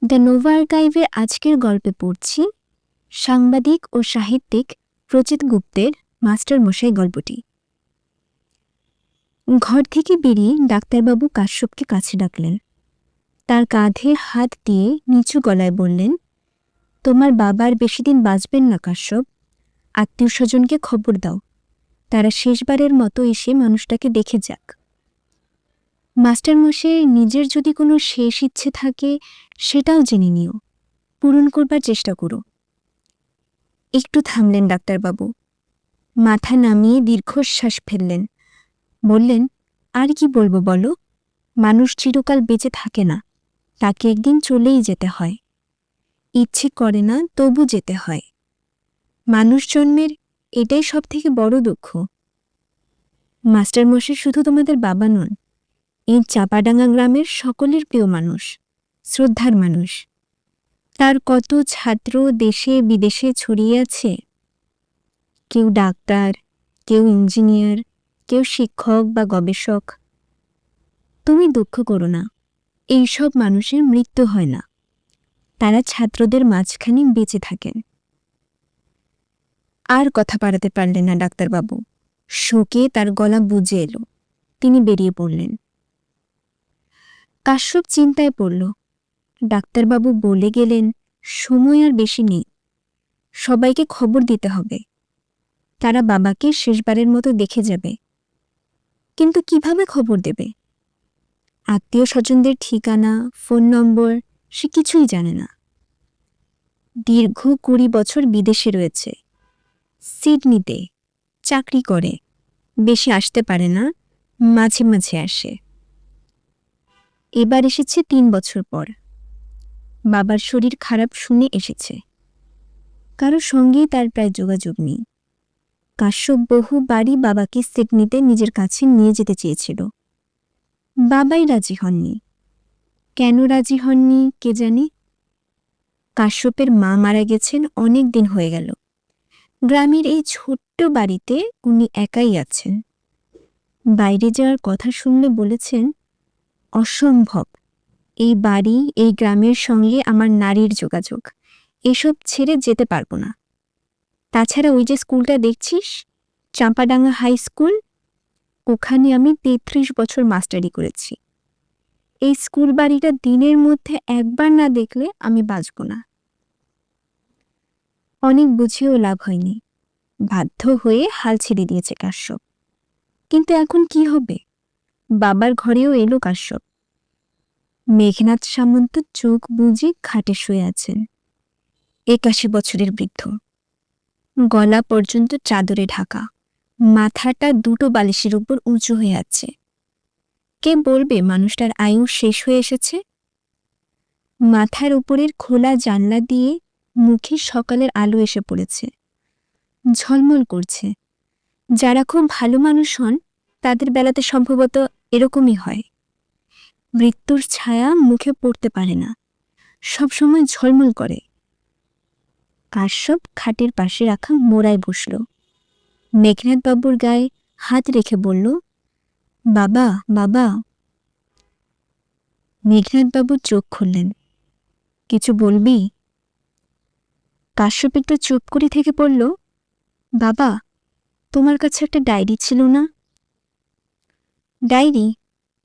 The Nova আর্কাইভের আজকের গল্পে পড়ছি সাংবাদিক ও সাহিত্যিক প্রচিত গুপ্তের মাস্টারমশাই গল্পটি। ঘর থেকে বেরিয়ে ডাক্তারবাবু কাশ্যপকে কাছে ডাকলেন। তার কাঁধে হাত দিয়ে নিচু গলায় বললেন, তোমার বাবার বেশি দিন বাঁচবেন না কাশ্যপ। আত্মীয় স্বজনকে খবর দাও, তারা শেষবারের মতো এসে মানুষটাকে দেখে যাক। মাস্টারমশাই নিজের যদি কোনো শেষ ইচ্ছে থাকে সেটাও জেনে নিও, পূরণ করবার চেষ্টা করো। একটু থামলেন ডাক্তারবাবু, মাথা নামিয়ে দীর্ঘশ্বাস ফেললেন। বললেন, আর কি বলবো বলো, মানুষ চিরকাল বেঁচে থাকে না, তাকে একদিন চলেই যেতে হয়। ইচ্ছে করে না তবু যেতে হয়। মানুষ জন্মের এটাই সব থেকে বড় দুঃখ। মাস্টারমশাই শুধু তোমাদের বাবা নন, এই চাপাডাঙ্গা গ্রামের সকলের প্রিয় মানুষ, শ্রদ্ধার মানুষ। তার কত ছাত্র দেশে বিদেশে ছড়িয়ে আছে, কেউ ডাক্তার, কেউ ইঞ্জিনিয়ার, কেউ শিক্ষক বা গবেষক। তুমি দুঃখ করো না, এইসব মানুষের মৃত্যু হয় না, তারা ছাত্রদের মাঝখানে বেঁচে থাকেন। আর কথা বাড়াতে পারলেন না ডাক্তারবাবু, শোকে তার গলা বুজে এলো। তিনি বেরিয়ে পড়লেন। কাশ্যপ চিন্তায় পড়ল। ডাক্তারবাবু বলে গেলেন, সময় আর বেশি নেই, সবাইকে খবর দিতে হবে, তারা বাবাকে শেষবারের মতো দেখে যাবে। কিন্তু কিভাবে খবর দেবে? আত্মীয় স্বজনদের ঠিকানা, ফোন নম্বর সে কিছুই জানে না। দীর্ঘ 20 বছর বিদেশে রয়েছে, সিডনিতে চাকরি করে, বেশি আসতে পারে না, মাঝে মাঝে আসে। এবার এসেছে 3 বছর পর। বাবার শরীর খারাপ শুনে এসেছে। কারো সঙ্গেই তার প্রায় যোগাযোগ নেই। কাশ্যপ বহুবারই বাবাকে সিডনিতে নিজের কাছে নিয়ে যেতে চেয়েছিল, বাবাই রাজি হননি। কেন রাজি হননি কে জানে। কাশ্যপের মা মারা গেছেন অনেক দিন হয়ে গেল। গ্রামের এই ছোট্ট বাড়িতে উনি একাই আছেন। বাইরে যাওয়ার কথা শুনলে বলেছেন, অসম্ভব, এই বাড়ি এই গ্রামের সঙ্গে আমার নারীর যোগাযোগ, এসব ছেড়ে যেতে পারবো না। তাছাড়া ওই যে স্কুলটা দেখছিস, চাঁপাডাঙ্গা হাই স্কুল, ওখানে আমি 33 বছর মাস্টারি করেছি। এই স্কুল বাড়িটা দিনের মধ্যে একবার না দেখলে আমি বাঁচব না। অনেক বুঝিয়েও লাভ হয়নি, বাধ্য হয়ে হাল ছেড়ে দিয়েছে কাশ্যপ। কিন্তু এখন কি হবে? বাবার ঘরেও এলো কাশ্যপ। মেঘনাথ সামন্ত চোখ বুজে খাটে শুয়ে আছেন। 81 বছরের বৃদ্ধ, গলা পর্যন্ত চাদরে ঢাকা, মাথাটা দুটো বালিশের উপর উঁচু হয়ে আছে। কে বলবে মানুষটার আয়ু শেষ হয়ে এসেছে? মাথার উপরের খোলা জানলা দিয়ে মুখে সকালের আলো এসে পড়েছে, ঝলমল করছে। যারা খুব ভালো মানুষ হন তাদের বেলাতে সম্ভবত এরকমই হয়। মৃত্যুর ছায়া মুখে পড়তে পারে না, সবসময় ঝলমল করে। কাশ্যপ খাটের পাশে রাখা মোড়ায় বসল। মেঘনাথবাবুর গায়ে হাত রেখে বলল, বাবা বাবা। মেঘনাথবাবু চোখ খুললেন। কিছু বলবি? কাশ্যপ একটু চুপ করে থেকে বলল, বাবা, তোমার কাছে একটা ডায়েরি ছিল না? ডায়েরি?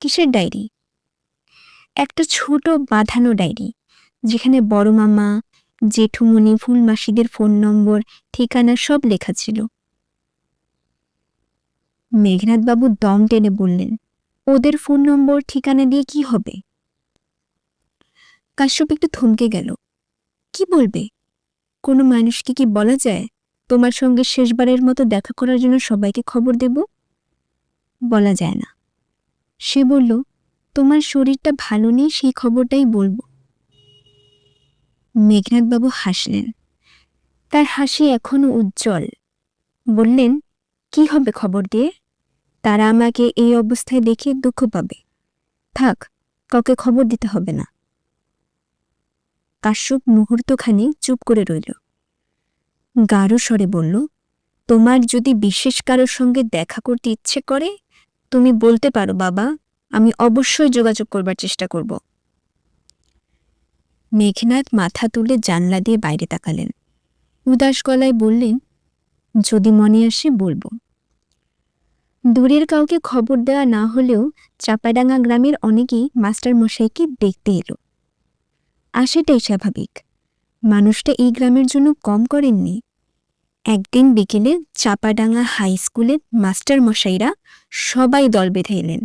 কিসের ডায়েরি? একটা ছোট বাঁধানো ডায়েরি, যেখানে বড় মামা, জেঠুমনি, ফুলমাসিদের ফোন নম্বর, ঠিকানা সব লেখা ছিল। মেঘনাথবাবু দম টেনে বললেন, ওদের ফোন নম্বর ঠিকানা দিয়ে কি হবে? কাশ্যপ একটু থমকে গেল। কি বলবে? কোনো মানুষকে কি বলা যায়, তোমার সঙ্গে শেষবারের মতো দেখা করার জন্য সবাইকে খবর দেব? বলা যায় না। সে বলল, তোমার শরীরটা ভালো নেই, সেই খবরটাই বলবো। মেঘনাথবাবু হাসলেন। তার হাসি এখনো উজ্জ্বল। বললেন, কি হবে খবর দিয়ে? তারা আমাকে এই অবস্থায় দেখে দুঃখ পাবে। থাক, কাউকে খবর দিতে হবে না। কাশ্যপ মুহূর্তখানি চুপ করে রইল। গাঢ় স্বরে বলল, তোমার যদি বিশেষ কারোর সঙ্গে দেখা করতে ইচ্ছে করে তুমি বলতে পারো বাবা, আমি অবশ্যই যোগাযোগ করবার চেষ্টা করব। মেঘনাদ মাথা তুলে জানলা দিয়ে বাইরে তাকালেন। উদাস গলায় বললেন, যদি মনে আসে বলবো। দূরের কাউকে খবর দেওয়া না হলেও চাপাডাঙ্গা গ্রামের অনেকেই মাস্টার মশাইকে দেখতে এলো। আসাটাই স্বাভাবিক, মানুষটা এই গ্রামের জন্য কম করেননি। একদিন বিকেলে চাপাডাঙ্গা হাই স্কুলের মাস্টার মশাইরা সবাই দল বেঁধে এলেন।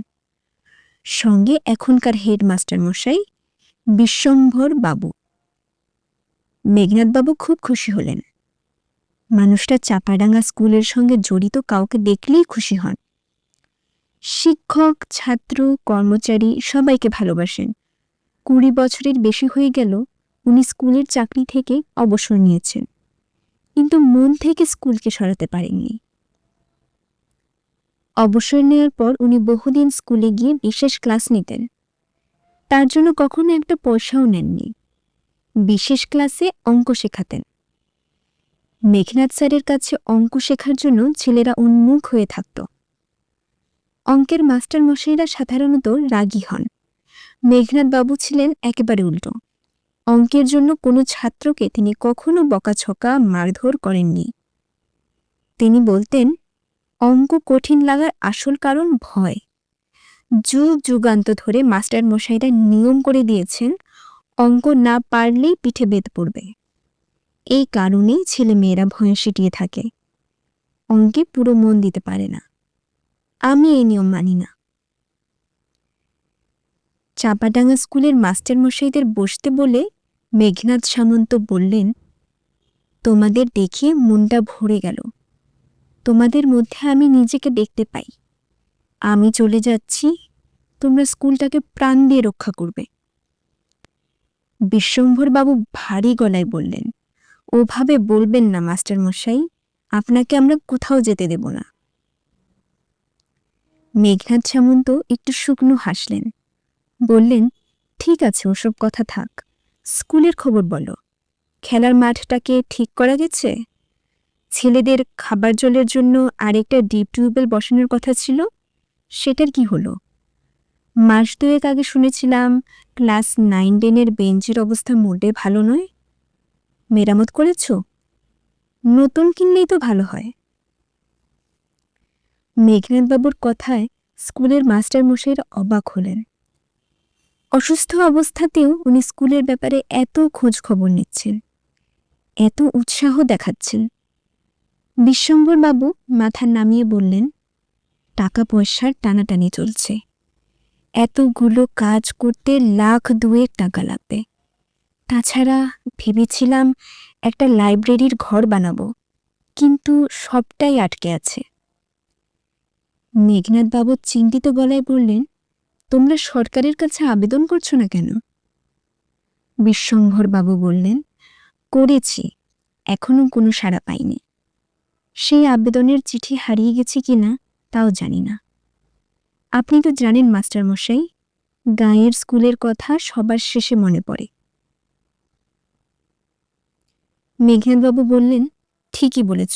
সঙ্গে এখনকার হেড মাস্টার মশাই বিশ্বম্ভর বাবু। মেঘনাদ বাবু খুব খুশি হলেন। মানুষটা চাপাডাঙ্গা স্কুলের সঙ্গে জড়িত কাউকে দেখলেই খুশি হন। শিক্ষক, ছাত্র, কর্মচারী সবাইকে ভালোবাসেন। 20 বছরের বেশি হয়ে গেল উনি স্কুলের চাকরি থেকে অবসর নিয়েছেন, কিন্তু মন থেকে স্কুলকে সরাতে পারেননি। অবসর নেওয়ার পর উনি বহুদিন স্কুলে গিয়ে বিশেষ ক্লাস নিতেন। তার জন্য কখনো একটা পয়সাও নেননি। বিশেষ ক্লাসে অঙ্ক শেখাতেন। মেঘনাদ স্যারের কাছে অঙ্ক শেখার জন্য ছেলেরা উন্মুখ হয়ে থাকত। অঙ্কের মাস্টার মশাইরা সাধারণত রাগী হন। মেঘনাদ বাবু ছিলেন একেবারে উল্টো। অঙ্কের জন্য কোনো ছাত্রকে তিনি কখনো বকাছকা মারধর করেননি। তিনি বলতেন, অঙ্ক কঠিন লাগার আসল কারণ ভয়। যুগ যুগান্ত ধরে মাস্টার মশাইরা নিয়ম করে দিয়েছেন, অঙ্ক না পারলেই পিঠে বেত পড়বে। এই কারণেই ছেলে মেয়েরা ভয়ে সিটিয়ে থাকে, অঙ্কে পুরো মন দিতে পারে না। আমি এই নিয়ম মানি না। চাপাডাঙ্গা স্কুলের মাস্টার মশাইদের বসতে বলে মেঘনাদ সামন্ত বললেন, তোমাদের দেখে মনটা ভরে গেল। তোমাদের মধ্যে আমি নিজেকে দেখতে পাই। আমি চলে যাচ্ছি, তোমরা স্কুলটাকে প্রাণ দিয়ে রক্ষা করবে। বিশ্বম্ভর বাবু ভারী গলায় বললেন, ওভাবে বলবেন না মাস্টার মশাই, আপনাকে আমরা কোথাও যেতে দেব না। মেঘনাদ সামন্ত একটু শুকনো হাসলেন, বললেন, ঠিক আছে, ওসব কথা থাক। স্কুলের খবর বলো। খেলার মাঠটাকে ঠিক করা গেছে? ছেলেদের খাবার জলের জন্য আরেকটা ডিপ টিউবওয়েল বসানোর কথা ছিল, সেটার কি হলো? মাস 2 আগে শুনেছিলাম ক্লাস 9-10-এর বেঞ্চের অবস্থা মোটে ভালো নয়। মেরামত করেছ? নতুন কিনলেই তো ভালো হয়। মেঘনাদ বাবুর কথায় স্কুলের মাস্টার মশাইরা অবাক হলেন। অসুস্থ অবস্থাতেও উনি স্কুলের ব্যাপারে এত খোঁজ খবর নিচ্ছেন, এত উৎসাহ দেখাচ্ছেন। বিশ্বম্ভর বাবু মাথা নামিয়ে বললেন, টাকা পয়সার টানাটানি চলছে। এতগুলো কাজ করতে 1,02,000 টাকা লাগবে। তাছাড়া ভেবেছিলাম একটা লাইব্রেরির ঘর বানাবো, কিন্তু সবটাই আটকে আছে। মেঘনাদ বাবু চিন্তিত গলায় বললেন, তোমরা সরকারের কাছে আবেদন করছো না কেন? বিশ্বম্ভর বাবু বললেন, করেছি, এখনো কোনো সাড়া পাইনি। সেই আবেদনের চিঠি হারিয়ে গেছে কিনা তাও জানি না। আপনি তো জানেন মাস্টার মশাই, গাঁয়ের স্কুলের কথা সবার শেষে মনে পড়ে। মেঘনাদবাবু বললেন, ঠিকই বলেছ,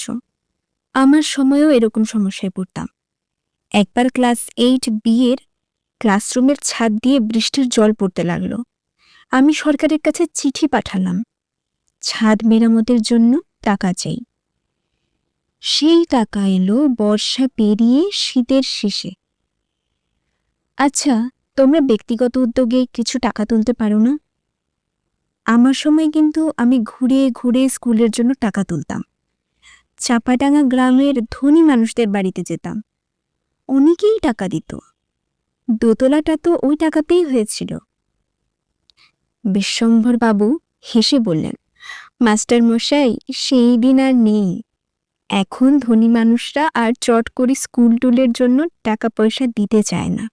আমার সময়ও এরকম সমস্যায় পড়তাম। একবার ক্লাস 8B এর ক্লাসরুমের ছাদ দিয়ে বৃষ্টির জল পড়তে লাগলো। আমি সরকারের কাছে চিঠি পাঠালাম, ছাদ মেরামতের জন্য টাকা চাই। সেই টাকা এলো বর্ষা পেরিয়ে শীতের শেষে। আচ্ছা, তোমরা ব্যক্তিগত উদ্যোগে কিছু টাকা তুলতে পারো না? আমার সময় কিন্তু আমি ঘুরে ঘুরে স্কুলের জন্য টাকা তুলতাম। চাপাডাঙ্গা গ্রামের ধনী মানুষদের বাড়িতে যেতাম, অনেকেই টাকা দিত। দোতলাটা তো ওই টাকাতেই হয়েছিল। বিশ্বম্ভর বাবু হেসে বললেন, মাস্টার মশাই, সেই দিন আর নেই। এখন ধনী মানুষরা আর চট করে স্কুল টুলের জন্য টাকা পয়সা দিতে চায় না।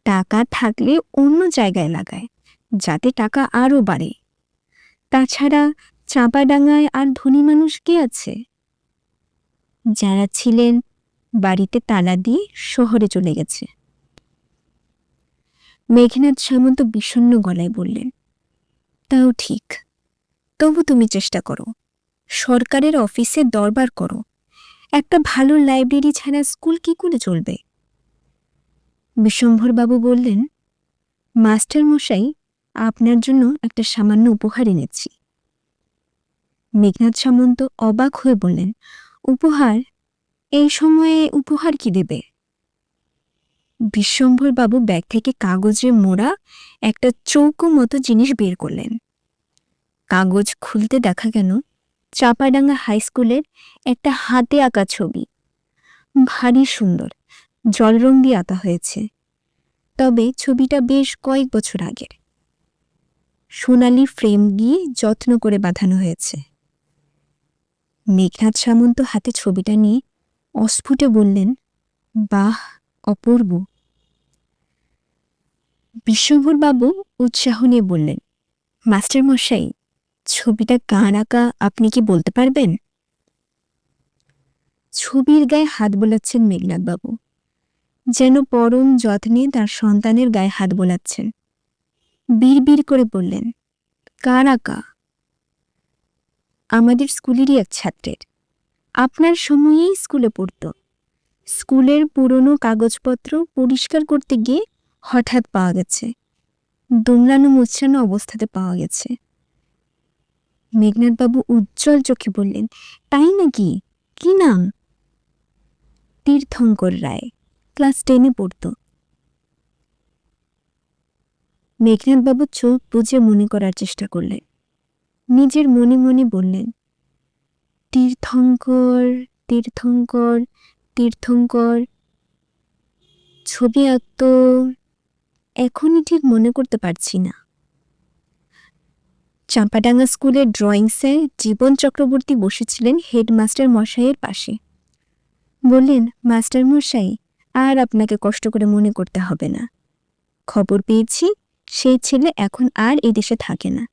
টাকা থাকলে অন্য জায়গায় লাগায়, যাতে টাকা আরও বাড়ে। তাছাড়া চাঁপাডাঙ্গায় আর ধনী মানুষ কে আছে? যারা ছিলেন বাড়িতে তালা দিয়ে শহরে চলে গেছে। মেঘনাদ সামন্ত বিষণ্ণ গলায় বললেন, তাও ঠিক, তবু তুমি চেষ্টা করো, সরকারের অফিসে দরবার করো। একটা ভালো লাইব্রেরি ছাড়া স্কুল কি করে চলবে? বিশ্বম্ভর বাবু বললেন, মাস্টার মশাই, আপনার জন্য একটা সামান্য উপহার এনেছি। মেঘনাদ সামন্ত অবাক হয়ে বললেন, উপহার? এই সময়ে উপহার কি দেবে? বিশ্বম্ভর বাবু ব্যাগ থেকে কাগজে মোড়া একটা চৌকো মতো জিনিস বের করলেন। কাগজ খুলতে দেখা গেল চাপাডাঙ্গা হাই স্কুলের একটা হাতে আঁকা ছবি। ভারী সুন্দর, জল রং দিয়ে আঁকা হয়েছে। তবে ছবিটা বেশ কয়েক বছর আগের। সোনালি ফ্রেম দিয়ে যত্ন করে বাঁধানো হয়েছে। মেঘনাদ সামন্ত হাতে ছবিটা নিয়ে অস্ফুটে বললেন, বাহ, অপূর্ব। বিশ্বম্ভর বাবু উৎসাহ নিয়ে বললেন, মাস্টার মশাই, ছবিটা কার আঁকা আপনি কি বলতে পারবেন? ছবির গায়ে হাত বোলাচ্ছেন মেঘনাদ বাবু, যেন পরম যত্নে তার সন্তানের গায়ে হাত বোলাচ্ছেন। বিড় করে বললেন, কার আঁকা? আমাদের স্কুলেরই এক ছাত্রের। আপনার সময়েই স্কুলে পড়ত। স্কুলের পুরনো কাগজপত্র পরিষ্কার করতে গিয়ে হঠাৎ পাওয়া গেছে। দুমড়ানো মুচড়ানো অবস্থাতে পাওয়া গেছে। মেঘনাদবাবু উজ্জ্বল চোখে বললেন, তাই নাকি? কি নাম? তীর্থঙ্কর রায়, ক্লাস 10-এ পড়ত। মেঘনাদবাবু চোখ বুজে মনে করার চেষ্টা করলেন। নিজের মনে মনে বললেন, তীর্থঙ্কর, তীর্থঙ্কর, তীর্থঙ্কর। ছবি আঁকত, এখনই ঠিক মনে করতে পারছি না। চাঁপাডাঙ্গা স্কুলের ড্রয়িং স্যার জীবন চক্রবর্তী বসেছিলেন হেডমাস্টার মশাইয়ের পাশে। বললেন, মাস্টার মশাই, আর আপনাকে কষ্ট করে মনে করতে হবে না। খবর পেয়েছি সেই ছেলে এখন আর এদেশে থাকে না।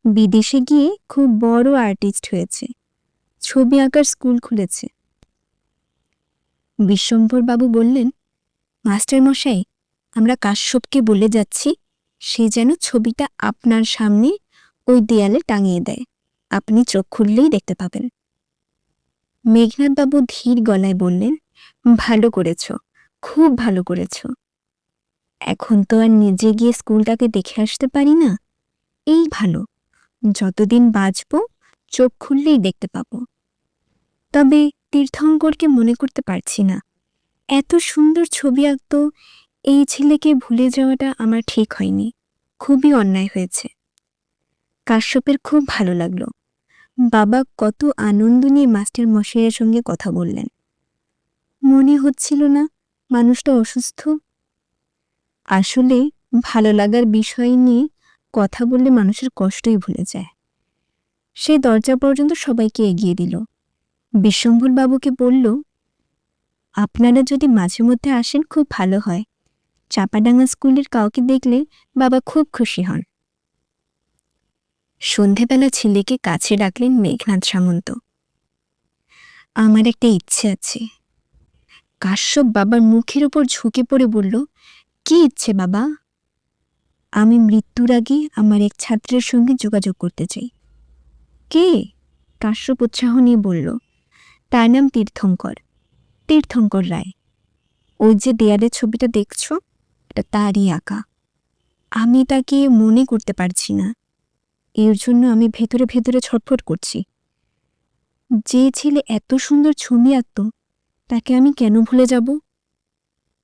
বিদেশে গিয়ে খুব বড় আর্টিস্ট হয়েছে। ছবি আঁকার স্কুল খুলেছে। বিশ্বম্ভর বাবু বললেন, মাস্টার মশাই, আমরা কাশ্যপকে বলে যাচ্ছি সে যেন ছবিটা আপনার সামনে ওই দেয়ালে টাঙিয়ে দেয়। আপনি চোখ খুললেই দেখতে পাবেন। মেঘনাদবাবু ধীর গলায় বললেন, ভালো করেছ, খুব ভালো করেছ। এখন তো আর নিজে গিয়ে স্কুলটাকে দেখে আসতে পারি না। এই ভালো, যতদিন বাঁচব চোখ খুললেই দেখতে পাব। তবে তীর্থঙ্করকে মনে করতে পারছি না। এত সুন্দর ছবি আঁকত, এই ছেলেকে ভুলে যাওয়াটা আমার ঠিক হয়নি। খুবই অন্যায় হয়েছে। কাশ্যপের খুব ভালো লাগলো। বাবা কত আনন্দ নিয়ে মাস্টার মশাইয়ের সঙ্গে কথা বললেন। মনে হচ্ছিল না মানুষটা অসুস্থ। আসলে ভালো লাগার বিষয় নিয়ে কথা বললে মানুষের কষ্টই ভুলে যায়। সে দরজা পর্যন্ত সবাইকে এগিয়ে দিল। বিশ্বম্ভর বাবুকে বলল, আপনারা যদি মাঝে মধ্যে আসেন খুব ভালো হয়। চাপাডাঙ্গা স্কুলের কাউকে দেখলে বাবা খুব খুশি হন। সন্ধেবেলা ছেলেকে কাছে ডাকলেন মেঘনাদ সামন্ত। আমার একটা ইচ্ছে আছে। কাশ্যপ বাবার মুখের উপর ঝুঁকে পড়ে বলল, কি ইচ্ছে বাবা? আমি মৃত্যুর আগে আমার এক ছাত্রের সঙ্গে যোগাযোগ করতে চাই। কে? কাশ্যপ উৎসাহ নিয়ে বলল, তার নাম তীর্থঙ্কর, তীর্থঙ্কর রায়। ওই যে দেয়ালের ছবিটা দেখছ, এটা তারই আঁকা। আমি তাকে মনে করতে পারছি না। এর জন্য আমি ভেতরে ভেতরে ছটফট করছি। যে ছেলে এত সুন্দর ছবি আঁকত, তাকে আমি কেন ভুলে যাব?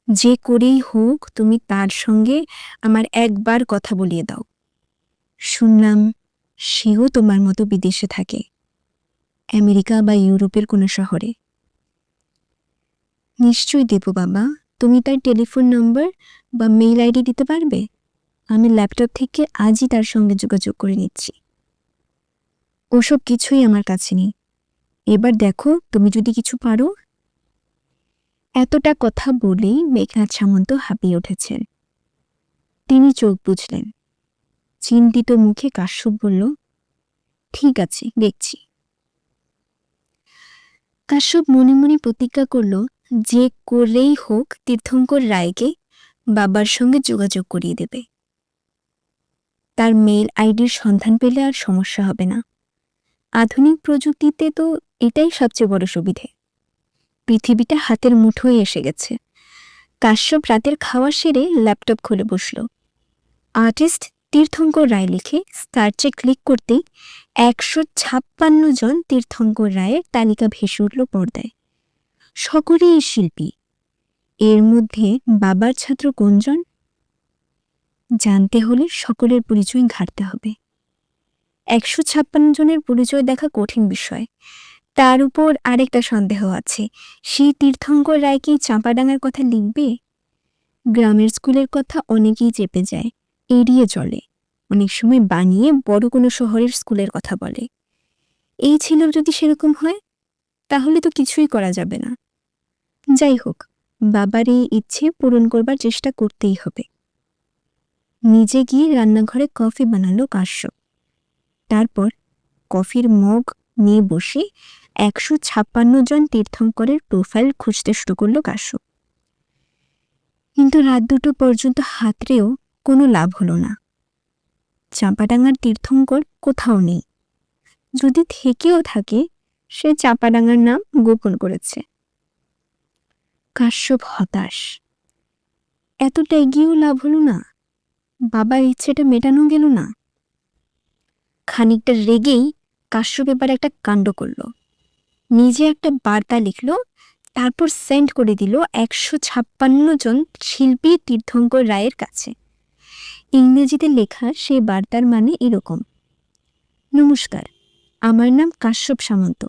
যে করেই হোক তুমি তার সঙ্গে আমার একবার কথা বলিয়ে দাও। শুনলাম সেও তোমার মতো বিদেশে থাকে, আমেরিকা বা ইউরোপের কোনো শহরে। নিশ্চয়ই দেব বাবা। তুমি তার টেলিফোন নম্বর বা মেইল আইডি দিতে পারবে? আমি ল্যাপটপ থেকে আজই তার সঙ্গে যোগাযোগ করে নিচ্ছি। ওসব কিছুই আমার কাছে নেই। এবার দেখো তুমি যদি কিছু পারো। এতটা কথা বলেই মেঘনাদ সামন্ত হাঁপিয়ে উঠেছেন। তিনি চোখ বুঝলেন। চিন্তিত মুখে কাশ্যপ বলল, ঠিক আছে, দেখছি। কাশ্যপ মনে মনে প্রতিজ্ঞা করল, যে করেই হোক তীর্থঙ্কর রায়কে বাবার সঙ্গে যোগাযোগ করিয়ে দেবে। তার মেইল আইডির সন্ধান পেলে আর সমস্যা হবে না। আধুনিক প্রযুক্তিতে তো এটাই সবচেয়ে বড় সুবিধে। পৃথিবীটা হাতের মুঠোয় এসে গেছে। কাশ্যপ রাতের খাওয়া সেরে ল্যাপটপ খুলে বসল। আর্টিস্ট তীর্থঙ্কর রায় লিখে সার্চে ক্লিক করতেই 156 জন তীর্থঙ্কর রায়ের তালিকা ভেসে উঠল পর্দায়। সকলেই শিল্পী। এর মধ্যে বাবার ছাত্র কোনজন? জানতে হলে সকলের পরিচয় ঘাঁটতে হবে। 156 জনের পরিচয় দেখা কঠিন বিষয়। তার উপর আরেকটা সন্দেহ আছে, সেই তীর্থঙ্কর রায় কি চাঁপাডাঙ্গার কথা লিখবে? গ্রামের স্কুলের কথা অনেকেই চেপে যায়, এড়িয়ে চলে, অনেক সময় বানিয়ে বড় কোনো শহরের স্কুলের কথা বলে। এই ছিল যদি সেরকম হয়, তাহলে তো কিছুই করা যাবে না। যাই হোক, বাবার এই ইচ্ছে পূরণ করবার চেষ্টা করতেই হবে। নিজে গিয়ে রান্নাঘরে কফি বানালো কাশ্যপ। তারপর কফির মগ নিয়ে বসে 156 জন তীর্থঙ্করের প্রোফাইল খুঁজতে শুরু করলো কাশ্যপ। কিন্তু রাত 2টো পর্যন্ত হাতড়েও কোনো লাভ হলো না। চাঁপাডাঙ্গার তীর্থঙ্কর কোথাও নেই। যদি থেকেও থাকে, সে চাঁপাডাঙ্গার নাম গোপন করেছে। কাশ্যপ হতাশ। এতটা এগিয়েও লাভ হলো না, বাবার ইচ্ছেটা মেটানো গেল না। খানিকটা রেগেই কাশ্যপ এবার একটা কাণ্ড করল। নিজে একটা বার্তা লিখল, তারপর সেন্ড করে দিল 156 জন শিল্পী তীর্থঙ্কর রায়ের কাছে। ইংরেজিতে লেখা সেই বার্তার মানে এরকম: নমস্কার, আমার নাম কাশ্যপ সামন্ত।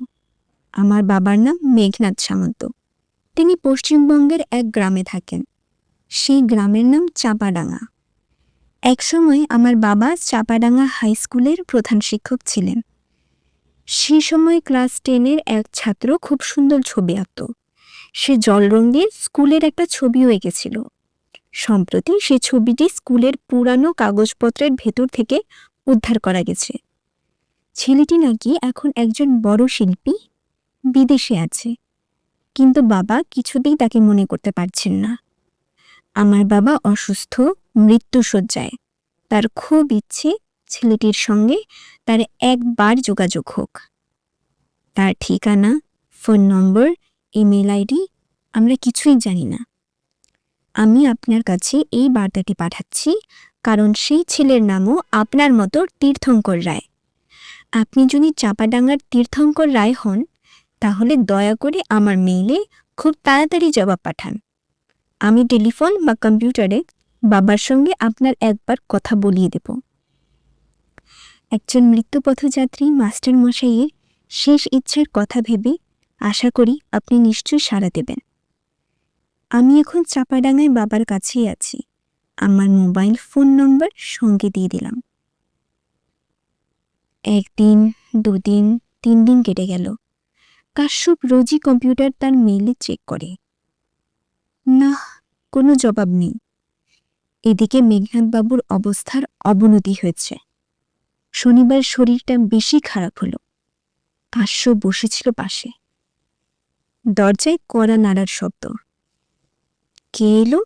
আমার বাবার নাম মেঘনাদ সামন্ত। তিনি পশ্চিমবঙ্গের এক গ্রামে থাকেন। সেই গ্রামের নাম চাঁপাডাঙ্গা। একসময় আমার বাবা চাঁপাডাঙ্গা হাই স্কুলের প্রধান শিক্ষক ছিলেন। সেই সময় ক্লাস 10-এর এক ছাত্র খুব সুন্দর ছবি আঁকত। সে জল রং দিয়ে স্কুলের একটা ছবিও এঁকেছিল। সম্প্রতি সে ছবিটি স্কুলের পুরানো কাগজপত্রের ভেতর থেকে উদ্ধার করা গেছে। ছেলেটি নাকি এখন একজন বড় শিল্পী, বিদেশে আছে, কিন্তু বাবা কিছুতেই তাকে মনে করতে পারছেন না। আমার বাবা অসুস্থ, মৃত্যুশয্যায়। তার খুব ইচ্ছে ছেলেটির সঙ্গে তার একবার যোগাযোগ হোক। তার ঠিকানা, ফোন নম্বর, ইমেল আইডি আমরা কিছুই জানি না। আমি আপনার কাছে এই বার্তাটি পাঠাচ্ছি, কারণ সেই ছেলের নামও আপনার মতো তীর্থঙ্কর রায়। আপনি যদি চাঁপাডাঙ্গার তীর্থঙ্কর রায় হন, তাহলে দয়া করে আমার মেইলে খুব তাড়াতাড়ি জবাব পাঠান। আমি টেলিফোন বা কম্পিউটারে বাবার সঙ্গে আপনার একবার কথা বলিয়ে দেব। একজন মৃত্যুপথযাত্রী মাস্টার মশাইয়ের শেষ ইচ্ছের কথা ভেবে আশা করি আপনি নিশ্চয়ই সাড়া দেবেন। আমি এখন চাঁপাডাঙ্গায় বাবার কাছেই আছি। আমার মোবাইল ফোন নম্বর সঙ্গে দিয়ে দিলাম। 1 দিন, 2 দিন, 3 দিন কেটে গেল। কাশ্যপ রোজই কম্পিউটার তার মেইলে চেক করে। না, কোনো জবাব নেই। এদিকে মেঘনাদবাবুর অবস্থার অবনতি হয়েছে। শনিবার শরীরটা বেশি খারাপ হলো। কাশ্যপ বসেছিল পাশে। দরজায় কড়া নাড়ার শব্দ। কে এলো?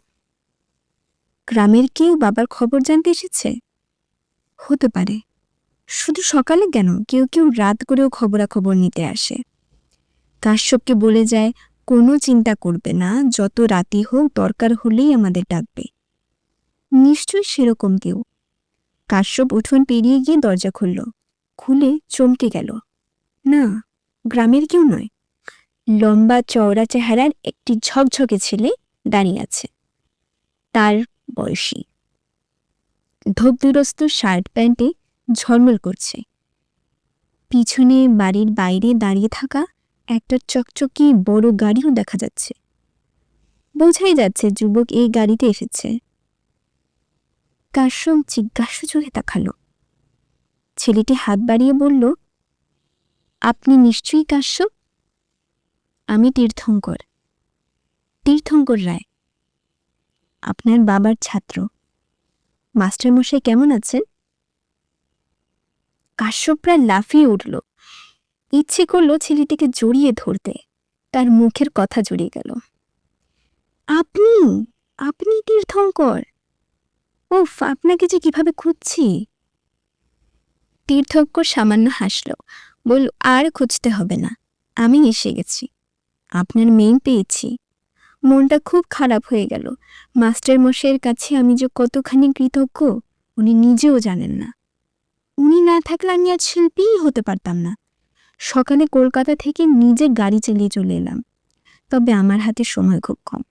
গ্রামের কেউ বাবার খবর জানতে এসেছে? হতে পারে। শুধু সকালে কেন, কেউ কেউ রাত করেও খবরাখবর নিতে আসে। কাশ্যপকে বলে যায়, কোনো চিন্তা করবে না, যত রাতি হোক দরকার হলেই আমাদের ডাকবে। নিশ্চয়ই সেরকম কেউ। কাশ্যপ উঠোন পেরিয়ে গিয়ে দরজা খুলল। খুলে চমকে গেল। না, গ্রামের কেউ নয়। লম্বা চওড়া চেহারার একটি ঝকঝকে ছেলে দাঁড়িয়ে আছে। তার বয়সী, ধোপদুরস্ত শার্ট প্যান্টে ঝলমল করছে। পিছনে বাড়ির বাইরে দাঁড়িয়ে থাকা একটা চকচকি বড় গাড়িও দেখা যাচ্ছে। বোঝাই যাচ্ছে যুবক এই গাড়িতে এসেছে। কাশ্যপ জিজ্ঞাসা চোখে তাকালো। ছেলেটি হাত বাড়িয়ে বলল, আপনি নিশ্চয়ই কাশ্যপ? আমি তীর্থঙ্কর, তীর্থঙ্কর রায়, আপনার বাবার ছাত্র। মাস্টারমশাই কেমন আছেন? কাশ্যপ প্রায় লাফিয়ে উঠল। ইচ্ছে করল ছেলেটিকে জড়িয়ে ধরতে। তার মুখের কথা জড়িয়ে গেল। আপনি আপনি তীর্থঙ্কর? উফ, আপনাকে যে কিভাবে খুঁজছি। তীর্থঙ্কর সামান্য হাসল, বলল, আর খুঁজতে হবে না, আমি এসে গেছি। আপনার মেইল পেয়েছি। মনটা খুব খারাপ হয়ে গেল। মাস্টার মশাইয়ের কাছে আমি যে কতখানি কৃতজ্ঞ উনি নিজেও জানেন না। উনি না থাকলে আমি আজ শিল্পীই হতে পারতাম না। সকালে কলকাতা থেকে নিজে গাড়ি চালিয়ে চলে এলাম, তবে আমার হাতে সময় খুব কম।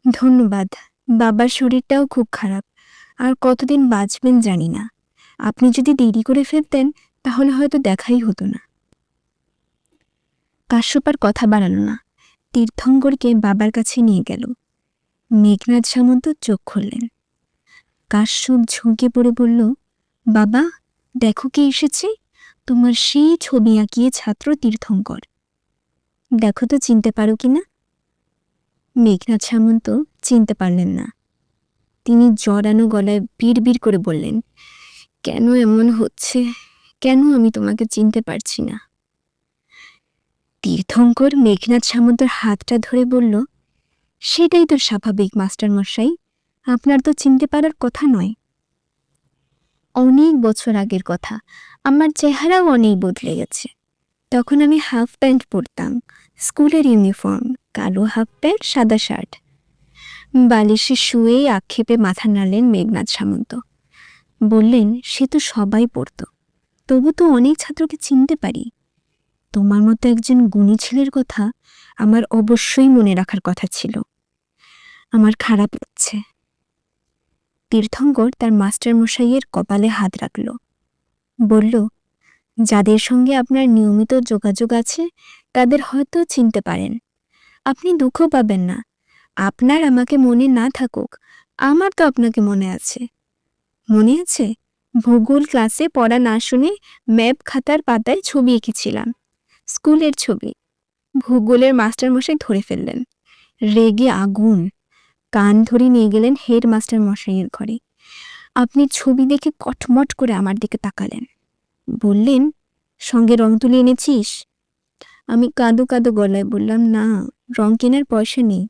ধন্যবাদ। বাবার শরীরটাও খুব খারাপ, আর কতদিন বাঁচবেন জানি না। আপনি যদি দেরি করে ফেলতেন তাহলে হয়তো দেখাই হতো না। কাশ্যপ আর কথা বাড়ালো না, তীর্থঙ্করকে বাবার কাছে নিয়ে গেল। মেঘনাদ সামন্ত চোখ খুললেন। কাশ্যপ ঝুঁকে পড়ে বলল, বাবা, দেখো কে এসেছে, তোমার সেই ছবি আঁকিয়ে ছাত্র তীর্থঙ্কর। দেখো তো চিনতে পারো কিনা। মেঘনাদ সামন্ত চিনতে পারলেন না। তিনি জড়ানো গলায় বিড়বিড় করে বললেন, কেন এমন হচ্ছে, কেন আমি তোমাকে চিনতে পারছি না। তীর্থঙ্কর মেঘনাদ সামন্তর হাতটা ধরে বলল, সেটাই তো স্বাভাবিক মাস্টার মশাই, আপনার তো চিনতে পারার কথা নয়। অনেক বছর আগের কথা, আমার চেহারাও অনেক বদলে গেছে। তখন আমি হাফ প্যান্ট পরতাম, স্কুলের ইউনিফর্ম, কালো হাফ প্যান্ট, সাদা শার্ট। বালিশে শুয়ে আক্ষেপে মাথা নাড়লেন মেঘনাদ সামন্ত। বললেন, সে তো সবাই পড়ত, তবু তো অনেক ছাত্রকে চিনতে পারি। তোমার মতো একজন গুণী ছেলের কথা আমার অবশ্যই মনে রাখার কথা ছিল। আমার খারাপ লাগছে। তীর্থঙ্কর তার মাস্টার মশাইয়ের কপালে হাত রাখল। বলল, যাদের সঙ্গে আপনার নিয়মিত যোগাযোগ আছে তাদের হয়তো চিনতে পারেন। আপনি দুঃখ পাবেন না। আপনার আমাকে মনে না থাকুক, আমার তো আপনাকে মনে আছে। মনে আছে, ভূগোল ক্লাসে পড়া না শুনে ম্যাপ খাতার পাতায় ছবি এঁকেছিলাম, স্কুলের ছবি। ভূগোলের মাস্টারমশাই ধরে ফেললেন, রেগে আগুন। কান ধরে নিয়ে গেলেন হেড মাস্টার মশাইয়ের ঘরে। আপনি ছবি দেখে কটমট করে আমার দিকে তাকালেন। বললেন, সঙ্গে রং তুলি এনেছিস? আমি কাঁদো কাঁদো গলায় বললাম, না, রং কেনার পয়সা নেই।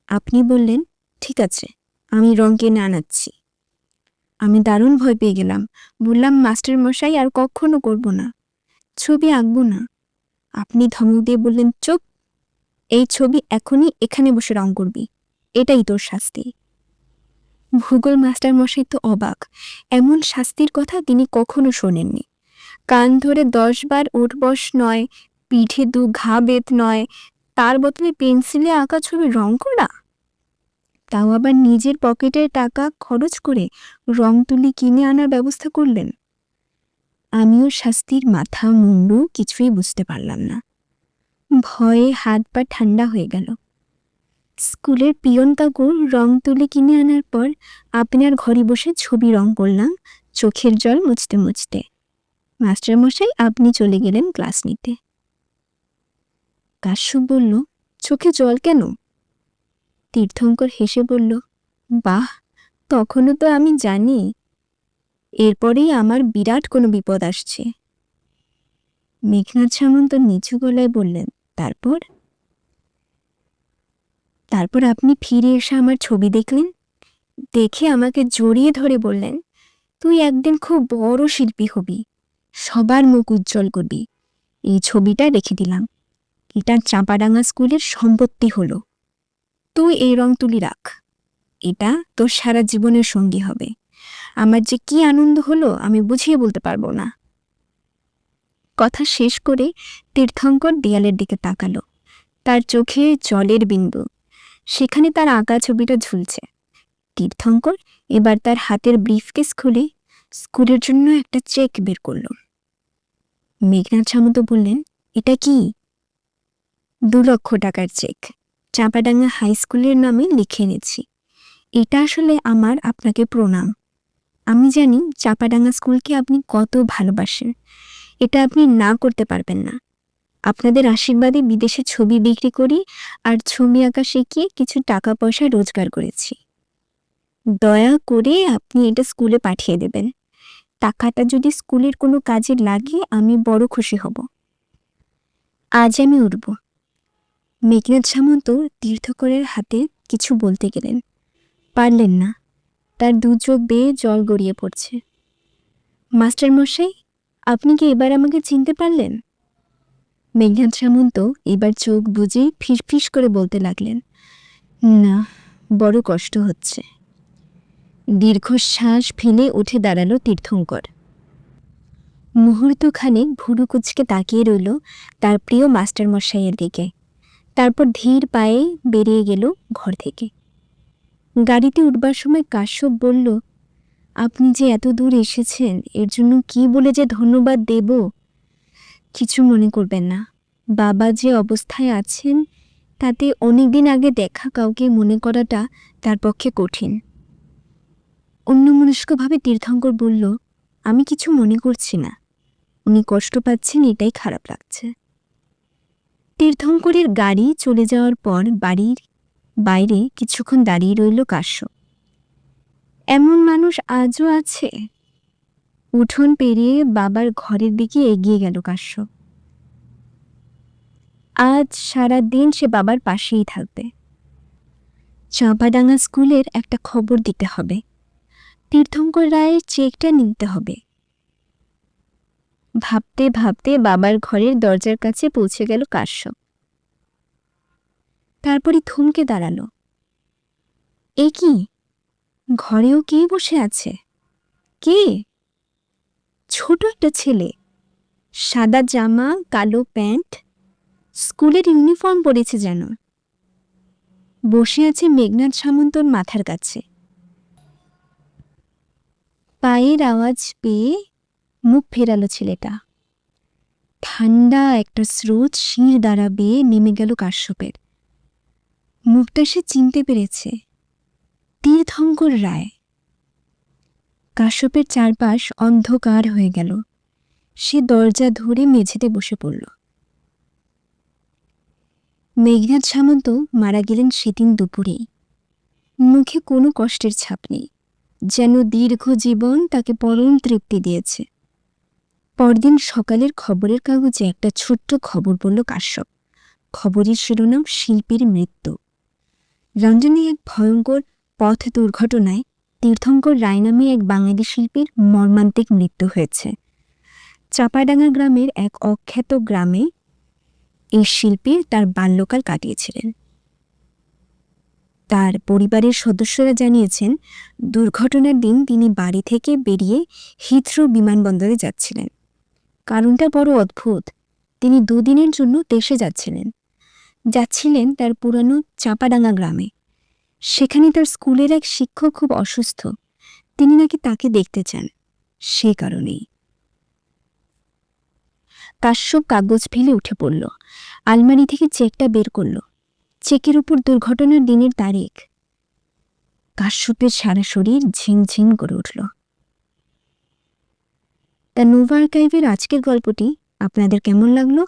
আপনি বললেন, ঠিক আছে, আমি রং কিনে আনাচ্ছি। আমি দারুণ ভয় পেয়ে গেলাম। বললাম, মাস্টার মশাই, আর কখনো করব না, ছবি আঁকবো না। আপনি ধমক দিয়ে বললেন, চুপ, এই ছবি এখনই এখানে বসে রং করবি, এটাই তোর শাস্তি। ভূগোল মাস্টার মশাই তো অবাক, এমন শাস্তির কথা তিনি কখনো শোনেননি। কান ধরে 10 বার উঠবস নয়, পিঠে 2 ঘা বেত নয়, তার বদলে পেন্সিলে আঁকা ছবি রং করা, তাও আবার নিজের পকেটের টাকা খরচ করে রং তুলি কিনে আনার ব্যবস্থা করলেন। আমিও শাস্তির মাথা মুন্ডু কিছুই বুঝতে পারলাম না। ভয়ে হাত পা ঠান্ডা হয়ে গেল। স্কুলের পিয়ন কাকু রং তুলি কিনে আনার পর আপনার ঘরে বসে ছবি রং করলাম, চোখের জল মুছতে মুছতে। মাস্টারমশাই আপনি চলে গেলেন ক্লাস নিতে। কাশ্যপ বলল, চোখে জল কেন? তীর্থঙ্কর হেসে বলল, বাহ, তখনও তো আমি জানি এরপরেই আমার বিরাট কোনো বিপদ আসছে। মেঘনাদ সামন্ত নিচু গলায় বললেন, তারপর? তারপর আপনি ফিরে এসে আমার ছবি দেখলেন, দেখে আমাকে জড়িয়ে ধরে বললেন, তুই একদিন খুব বড় শিল্পী হবি, সবার মুখ উজ্জ্বল করবি। এই ছবিটা রেখে দিলাম, এটা চাঁপাডাঙ্গা স্কুলের সম্পত্তি হলো। তুই এই রং তুলি রাখ, এটা তোর সারা জীবনের সঙ্গী হবে। আমার যে কি আনন্দ হলো আমি বুঝিয়ে বলতে পারবো না। কথা শেষ করে তীর্থঙ্কর দেয়ালের দিকে তাকালো। তার চোখে জলের বিন্দু, সেখানে তার আঁকা ছবিটা ঝুলছে। তীর্থঙ্কর এবার তার হাতের ব্রিফকেস খুলে স্কুলের জন্য একটা চেক বের করল। মেঘনাদ সামন্ত বললেন, এটা কি? 2 লক্ষ টাকার চেক, চাঁপাডাঙ্গা হাই স্কুলের নামে লিখে এনেছি। এটা আসলে আমার আপনাকে প্রণাম। আমি জানি চাঁপাডাঙ্গা স্কুলকে আপনি কত ভালোবাসেন, এটা আপনি না করতে পারবেন না। আপনাদের আশীর্বাদে বিদেশে ছবি বিক্রি করি আর ছবি আঁকা শিখিয়ে কিছু টাকা পয়সা রোজগার করেছি। দয়া করে আপনি এটা স্কুলে পাঠিয়ে দেবেন। টাকাটা যদি স্কুলের কোনো কাজে লাগে আমি বড় খুশি হব। আজ আমি উঠব। মেঘনাদ সামন্ত তীর্থঙ্করের হাতে কিছু বলতে গেলেন, পারলেন না। তার 2 চোখ বেয়ে জল গড়িয়ে পড়ছে। মাস্টার মশাই, আপনি কি এবার আমাকে চিনতে পারলেন? মেঘনাদ সামন্ত এবার চোখ বুজে ফিসফিস করে বলতে লাগলেন, না, বড় কষ্ট হচ্ছে। দীর্ঘশ্বাস ফেলে উঠে দাঁড়ালো তীর্থঙ্কর। মুহূর্তখানেক ভুরু কুঁচকে তাকিয়ে রইল তার প্রিয় মাস্টারমশাইয়ের দিকে। তারপর ধীর পায়ে বেরিয়ে গেল ঘর থেকে। গাড়িতে উঠবার সময় কাশ্যপ বলল, আপনি যে এত দূর এসেছেন, এর জন্য কি বলে যে ধন্যবাদ দেব। কিছু মনে করবেন না, বাবা যে অবস্থায় আছেন তাতে অনেকদিন আগে দেখা কাউকে মনে করাটা তার পক্ষে কঠিন। অন্যমনস্কভাবে তীর্থঙ্কর বলল, আমি কিছু মনে করছি না, উনি কষ্ট পাচ্ছেন এটাই খারাপ লাগছে। তীর্থঙ্করের গাড়ি চলে যাওয়ার পর বাড়ির বাইরে কিছুক্ষণ দাঁড়িয়ে রইল কাশ্যপ। এমন মানুষ আজও আছে? উঠোন পেরিয়ে বাবার ঘরের দিকে এগিয়ে গেল কাশ্যপ। আজ সারা দিন সে বাবার পাশেই থাকবে। চাঁপাডাঙ্গা স্কুলের একটা খবর দিতে হবে, তীর্থঙ্কর রায়ের চেকটা নিতে হবে। ভাবতে ভাবতে বাবার ঘরের দরজার কাছে পৌঁছে গেল কাশ্যপ। তারপরে থমকে দাঁড়ালো। এ কি, ঘরেও কে বসে আছে? কে? ছোট একটা ছেলে, সাদা জামা, কালো প্যান্ট, স্কুলের ইউনিফর্ম পরেছে যেন। বসে আছে মেঘনাদ সামন্তর মাথার কাছে। পায়ের আওয়াজ পেয়ে মুখ ফেরালো ছেলেটা। ঠান্ডা একটা স্রোত শির দ্বারা বেয়ে নেমে গেল কাশ্যপের। মুখটা সে চিনতে পেরেছে, তীর্থঙ্কর রায়। কাশ্যপের চারপাশ অন্ধকার হয়ে গেল। সে দরজা ধরে মেঝেতে বসে পড়ল। মেঘনাদ সামন্ত মারা গেলেন সেদিন দুপুরে। মুখে কোনো কষ্টের ছাপ নেই, যেন দীর্ঘ জীবন তাকে পরম তৃপ্তি দিয়েছে। পরদিন সকালের খবরের কাগজে একটা ছোট্ট খবর পড়ল কাশ্যপ। খবরের শিরোনাম, শিল্পীর মৃত্যু। লন্ডনে এক ভয়ঙ্কর পথ দুর্ঘটনায় তীর্থঙ্কর রায় নামে এক বাঙালি শিল্পীর মর্মান্তিক মৃত্যু হয়েছে। চাঁপাডাঙ্গা গ্রামের এক অখ্যাত গ্রামে এই শিল্পী তার বাল্যকাল কাটিয়েছিলেন। তার পরিবারের সদস্যরা জানিয়েছেন, দুর্ঘটনার দিন তিনি বাড়ি থেকে বেরিয়ে হিথ্রো বিমানবন্দরে যাচ্ছিলেন। কারণটা বড় অদ্ভুত। তিনি দুদিনের জন্য দেশে যাচ্ছিলেন তার পুরানো চাঁপাডাঙ্গা গ্রামে। সেখানে তার স্কুলের এক শিক্ষক খুব অসুস্থ, তিনি নাকি তাকে দেখতে চান, সে কারণেই। কাশ্যপ কাগজ ফেলে উঠে পড়ল। আলমারি থেকে চেকটা বের করল। চেকের উপর দুর্ঘটনার দিনের তারিখ। কাশ্যপের সারা শরীর ঝিনঝিন করে উঠল। দ্য নোভা আর্কাইভের আজকের গল্পটি আপনাদের কেমন লাগলো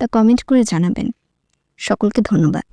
তা কমেন্ট করে জানাবেন। সকলকে ধন্যবাদ।